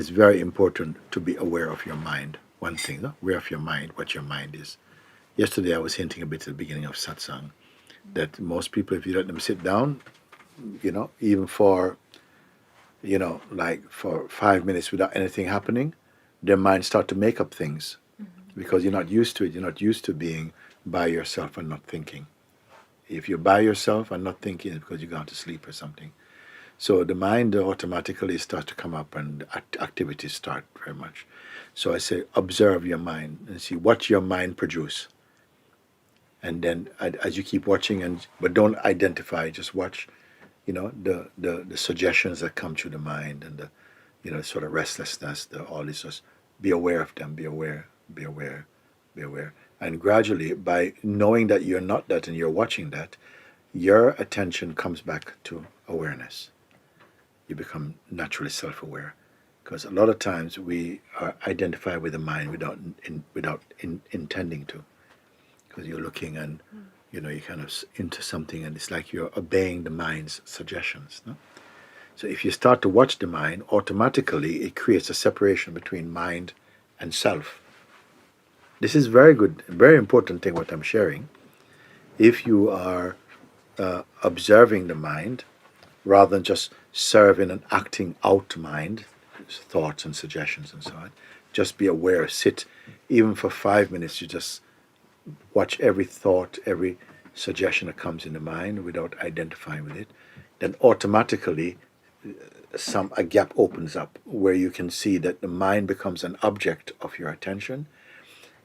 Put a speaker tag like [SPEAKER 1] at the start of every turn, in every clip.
[SPEAKER 1] it's very important to be aware of your mind. One thing, no? Aware of your mind, what your mind is. Yesterday, I was hinting a bit at the beginning of satsang that most people, if you let them sit down, even for, like for 5 minutes without anything happening, their mind start to make up things because you're not used to it. You're not used to being by yourself and not thinking. If you're by yourself and not thinking, it's because you're going to sleep or something. So the mind automatically starts to come up and activities start very much. So I say, observe your mind and see what your mind produce. And then as you keep watching, but don't identify, just watch, the suggestions that come through the mind and the, sort of restlessness, all this, just be aware of them, be aware, be aware, be aware. And gradually, by knowing that you're not that and you're watching that, your attention comes back to awareness. You become naturally self-aware, because a lot of times we are identified with the mind without intending to, because you're looking and you're kind of into something and it's like you're obeying the mind's suggestions. No? So if you start to watch the mind, automatically it creates a separation between mind and self. This is very good, very important thing what I'm sharing. If you are observing the mind, rather than just serving and acting out mind, thoughts and suggestions and so on, just be aware, sit, even for 5 minutes, you just watch every thought, every suggestion that comes in the mind without identifying with it, then automatically a gap opens up where you can see that the mind becomes an object of your attention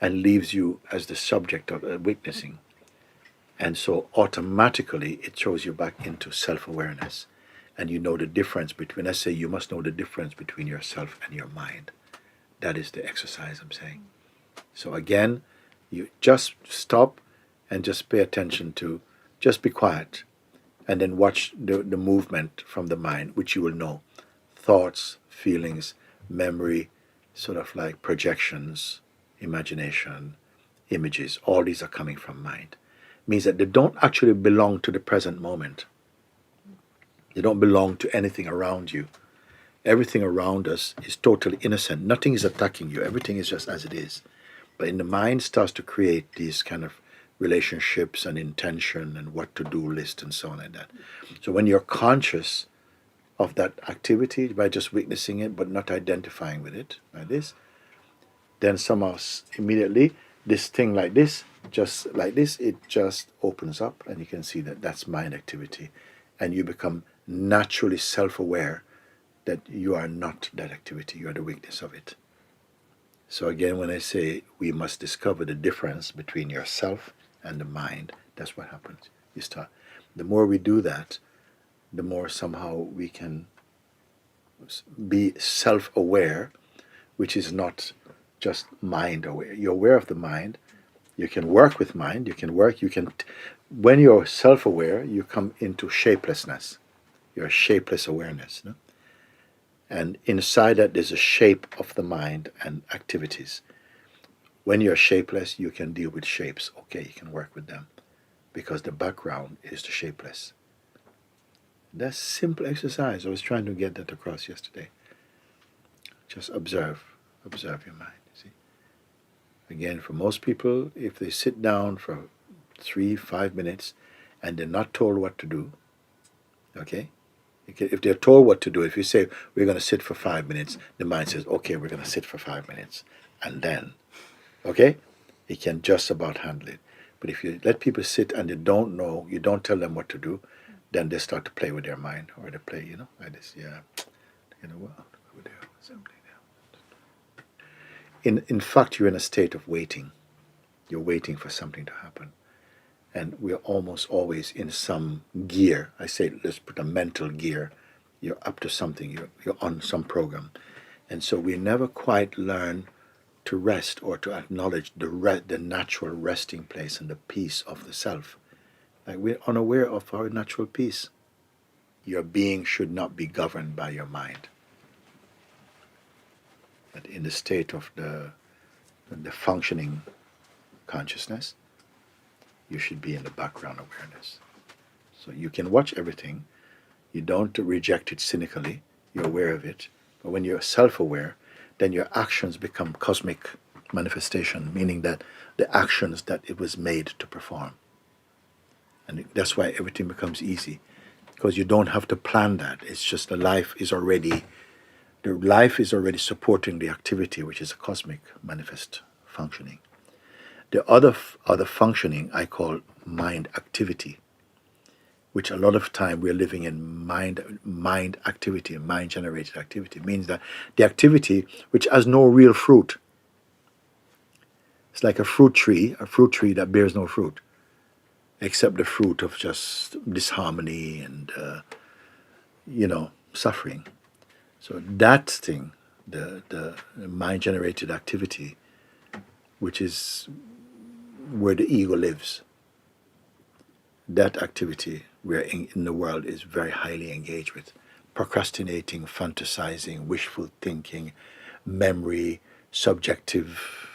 [SPEAKER 1] and leaves you as the subject of witnessing. And so automatically it throws you back into self-awareness. And you know the difference between, let's say you must know the difference between yourself and your mind. That is the exercise I'm saying. So again, you just stop and just pay attention to, just be quiet. And then watch the movement from the mind, which you will know. Thoughts, feelings, memory, sort of like projections, imagination, images, all these are coming from mind. Means that they don't actually belong to the present moment. They don't belong to anything around you. Everything around us is totally innocent. Nothing is attacking you. Everything is just as it is. But in the mind starts to create these kind of relationships and intention and what to do list and so on like that. So when you're conscious of that activity by just witnessing it but not identifying with it like this, then somehow immediately this thing like this, just like this, it just opens up and you can see that that's mind activity. And you become naturally self-aware that you are not that activity, you are the weakness of it. So again, when I say we must discover the difference between yourself and the mind, that's what happens. You start. The more we do that, the more somehow we can be self-aware, which is not just mind aware. You're aware of the mind. You can work with mind. When you're self-aware, you come into shapelessness. You're shapeless awareness. No? And inside that, there's a shape of the mind and activities. When you're shapeless, you can deal with shapes. Okay, you can work with them because the background is the shapeless. That's simple exercise. I was trying to get that across yesterday. Just observe your mind. See? Again, for most people, if they sit down for 3-5 minutes and they're not told what to do, okay? If they're told what to do, if you say, we're going to sit for 5 minutes, the mind says, okay, we're going to sit for 5 minutes. And then, okay, it can just about handle it. But if you let people sit and they don't know, you don't tell them what to do, then they start to play with their mind, or they play, like this, yeah, well, over there, something there. In fact, you're in a state of waiting. You're waiting for something to happen. And we're almost always in some gear. I say, let's put a mental gear. You're up to something. You're on some program. And so we never quite learn to rest or to acknowledge the natural resting place and the peace of the self. Like we're unaware of our natural peace. Your being should not be governed by your mind. But in the state of the functioning consciousness, you should be in the background awareness. So you can watch everything. You don't reject it cynically. You're aware of it. But when you're self-aware, then your actions become cosmic manifestation, meaning that the actions that it was made to perform. And that's why everything becomes easy, because you don't have to plan that. It's just the life is already supporting the activity, which is a cosmic manifest functioning. The other functioning I call mind activity, which a lot of time we're living in mind activity, mind generated activity. It means that the activity which has no real fruit. It's like a fruit tree that bears no fruit, except the fruit of just disharmony and suffering. So that thing, the mind generated activity, which is where the ego lives, that activity we're in the world is very highly engaged with. Procrastinating, fantasizing, wishful thinking, memory, subjective,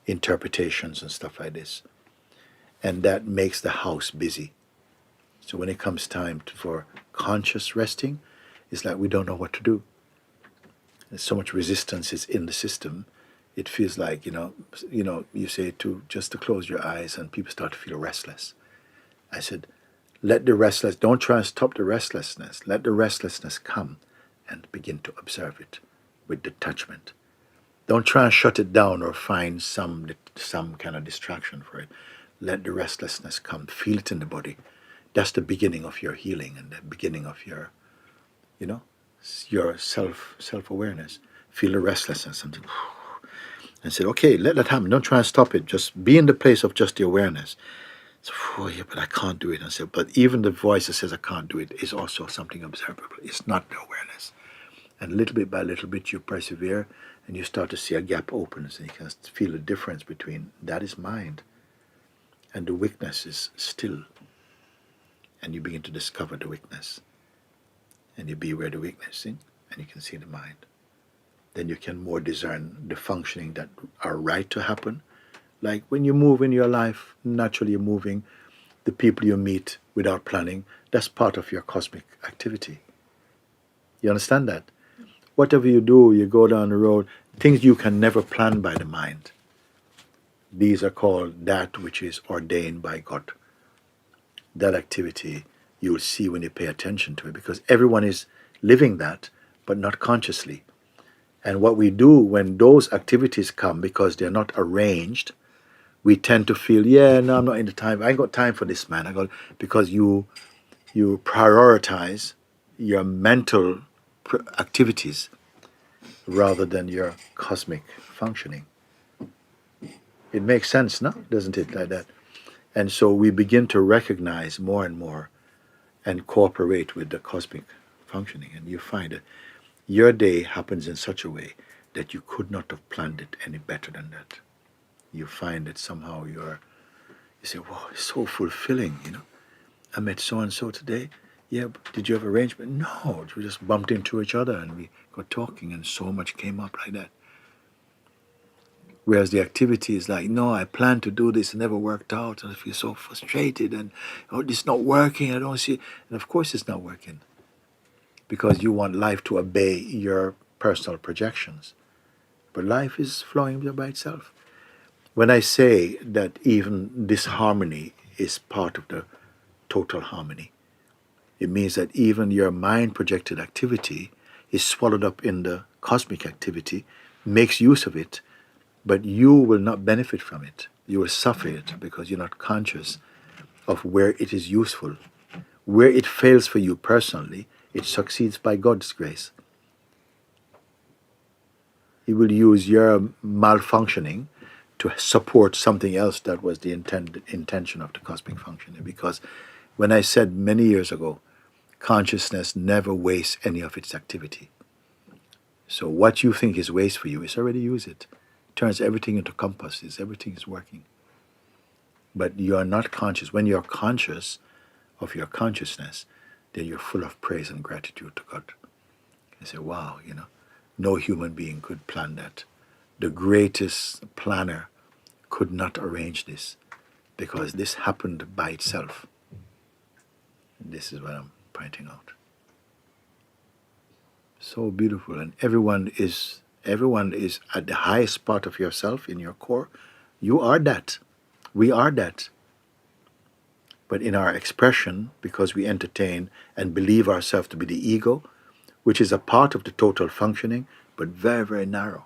[SPEAKER 1] interpretations and stuff like this. And that makes the house busy. So when it comes time for conscious resting, it's like we don't know what to do. There's so much resistance is in the system. It feels like, you say just to close your eyes and people start to feel restless. I said, don't try and stop the restlessness. Let the restlessness come and begin to observe it with detachment. Don't try and shut it down or find some kind of distraction for it. Let the restlessness come. Feel it in the body. That's the beginning of your healing and the beginning of your self-awareness. Feel the restlessness and say, okay, let that happen. Don't try and stop it. Just be in the place of just the awareness. So, yeah, but I can't do it. And say, but even the voice that says I can't do it is also something observable. It's not the awareness. And little bit by little bit you persevere and you start to see a gap opens and you can feel the difference between that is mind and the weakness is still. And you begin to discover the weakness. And you be where the weakness is, and you can see the mind. Then you can more discern the functioning that are right to happen. Like when you move in your life, naturally you're moving, the people you meet without planning, that's part of your cosmic activity. You understand that? Whatever you do, you go down the road, things you can never plan by the mind. These are called that which is ordained by God. That activity you will see when you pay attention to it, because everyone is living that, but not consciously. And what we do when those activities come, because they're not arranged, we tend to feel, no, I'm not in the time. I ain't got time for this, man. Because you prioritize your mental activities rather than your cosmic functioning. It makes sense, no? Doesn't it, like that? And so we begin to recognize more and more and cooperate with the cosmic functioning. And you find that your day happens in such a way that you could not have planned it any better than that. You find that somehow you say, wow, it's so fulfilling, I met so-and-so today. Yeah, but did you have arrangement? No, we just bumped into each other and we got talking and so much came up like that. Whereas the activity is like, no, I planned to do this, it never worked out, and I feel so frustrated, and it's not working, I don't see. And of course it's not working, because you want life to obey your personal projections. But life is flowing by itself. When I say that even disharmony is part of the total harmony, it means that even your mind projected activity is swallowed up in the cosmic activity, makes use of it, but you will not benefit from it. You will suffer it because you're not conscious of where it is useful. Where it fails for you personally, it succeeds by God's grace. He will use your malfunctioning to support something else that was the intention of the cosmic functioning. Because when I said many years ago, consciousness never wastes any of its activity. So what you think is waste for you is already used. It turns everything into compasses. Everything is working. But you are not conscious. When you're conscious of your consciousness, then you're full of praise and gratitude to God. You say, wow, no human being could plan that. The greatest planner could not arrange this, because this happened by itself. This is what I'm pointing out. So beautiful. And everyone is at the highest part of yourself in your core. You are that. We are that. But in our expression, because we entertain and believe ourselves to be the ego, which is a part of the total functioning, but very, very narrow.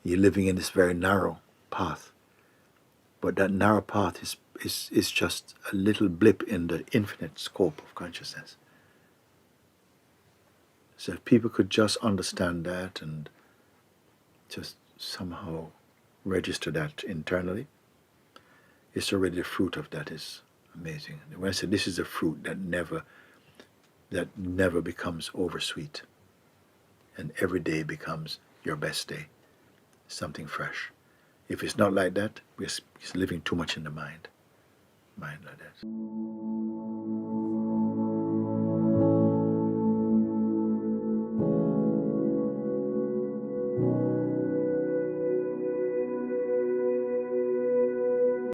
[SPEAKER 1] You're living in this very narrow path. But that narrow path is just a little blip in the infinite scope of consciousness. So if people could just understand that and just somehow register that internally, it's already the fruit of that is amazing. When I say this is a fruit that never becomes oversweet, and every day becomes your best day, something fresh. If it's not like that, we're living too much in the mind like that.